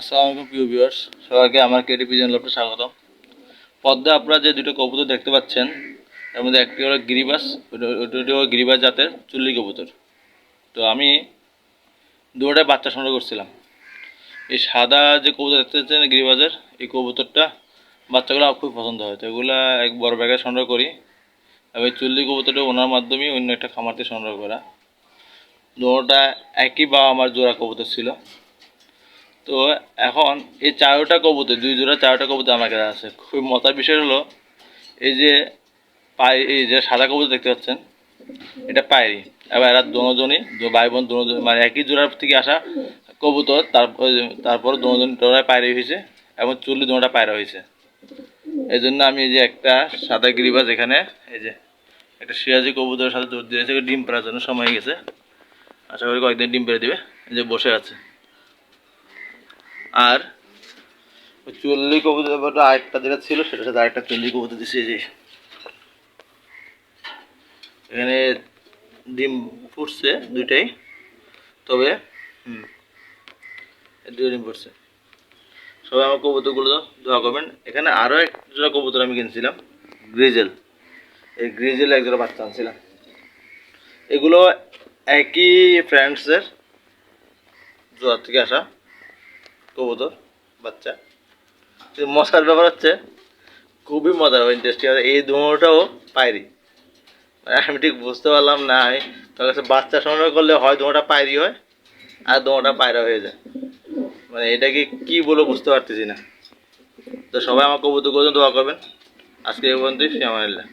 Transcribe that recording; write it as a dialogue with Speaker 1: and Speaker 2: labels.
Speaker 1: আসসালামু আলাইকুম প্রিয় ভিউয়ার্স, সবাইকে আমার কেডি পিজন লফটে স্বাগতম। পদ্মা আপনারা যে দুটো কবুতর দেখতে পাচ্ছেন, এর মধ্যে একটি হলো গিরিবাস, ওটা হলো গিরিবাস জাতের চুল্লি কবুতর। তো আমি দুটোটায় বাচ্চা সংগ্রহ করছিলাম। এই সাদা যে কবুতর দেখতে পাচ্ছেন গিরিবাজের, এই কবুতরটা বাচ্চাগুলো আমার খুব পছন্দ হয়, তো এগুলো এক বড় ব্যাগে সংগ্রহ করি। এবং এই চুল্লি কবুতরটা ওনার মাধ্যমেই অন্য একটা খামার থেকে সংগ্রহ করা। দুটোটা একই বাবা আমার জোড়া কবুতর ছিল। তো এখন এই চারোটা কবুতর, দুই জোড়া চারোটা কবুতর আমার কাছে আছে। খুব মজার বিষয় হলো এই যে এই যে সাদা কবুতর দেখতে পাচ্ছেন, এটা পায়রি। এবার এরা দুজনই ভাই বোন, দুজন মানে একই জোড়ার থেকে আসা কবুতর। তারপর দুজন টোড়ায় পায়রি হয়েছে এবং চুল্লি দুটা পায়রা হয়েছে। এই জন্য আমি এই যে একটা সাদা গিরিবাজ এখানে, এই যে একটা সিরাজি কবুতরের সাথে দৌড় দিয়েছে, ডিম পাড়ার জন্য সময় হয়ে গেছে। আশা করি কয়েকদিন ডিম পেড়ে দিবে। এই যে বসে আছে। আর চুল্লি কবুতর আরেকটা যেটা ছিল সেটার সাথে আরেকটা চুল্লি কবুতর দিচ্ছে। যে এখানে ডিম ফুটছে দুইটাই, তবে দুটো ডিম ফুটছে। সবাই আমার কবুতরগুলো দোয়া করবেন। এখানে আরও এক জোড়া কবুতর আমি কিনছিলাম, গ্রিজেল। এই গ্রিজেল এক জোড়া বাচ্চা আনছিলাম। এগুলো একই ফ্রেন্ডসের জোড়া থেকে আসা কবুতর বাচ্চা। মজার ব্যাপার হচ্ছে, খুবই মজার ও ইন্টারেস্টিং, এই দুটোটাও পায়রি। আমি ঠিক বুঝতে পারলাম না, তার কাছে বাচ্চা সংগ্রহ করলে হয় দুটোটা পায়রি হয় আর দুটোটা পায়রা হয়ে যায়। মানে এটাকে কি বলে বুঝতে পারতেছি না। তো সবাই আমার কবুতর দোয়া করবেন। আজকে এই পর্যন্তই। ফি আমানিল্লাহ।